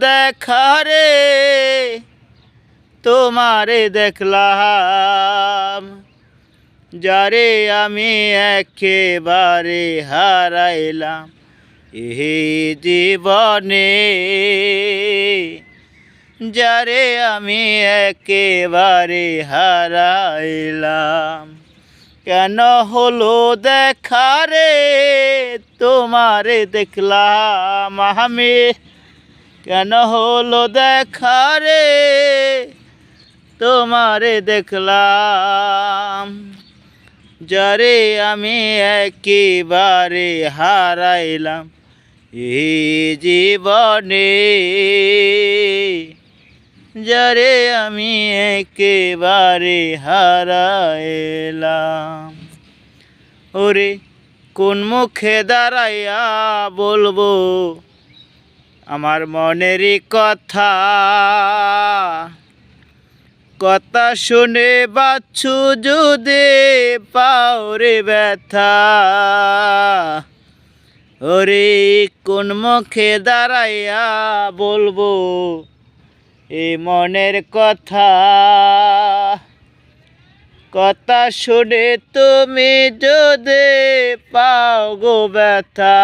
দেখা রে তোমারে দেখলাম, যারে আমি একেবারে হারাইলাম এই জীবনে, যারে আমি একেবারে হারাইলাম। কেন হলো দেখা রে তোমারে দেখলাম আমি, কেন হলো দেখা রে তোমারে দেখলাম, যারে আমি একেবারে হারাইলাম এই জীবনে, যারে আমি একেবারে হারাইলাম। ওরে কোন মুখে দাঁড়াইয়া বলবো আমার মনেরই কথা, কথা শুনে বাচ্চু যদি পাওরে ব্যথা, ওরে কোন মুখে দাঁড়াইয়া বলবো এই মনের কথা, কথা শুনে তুমি যদি পাও গো ব্যথা।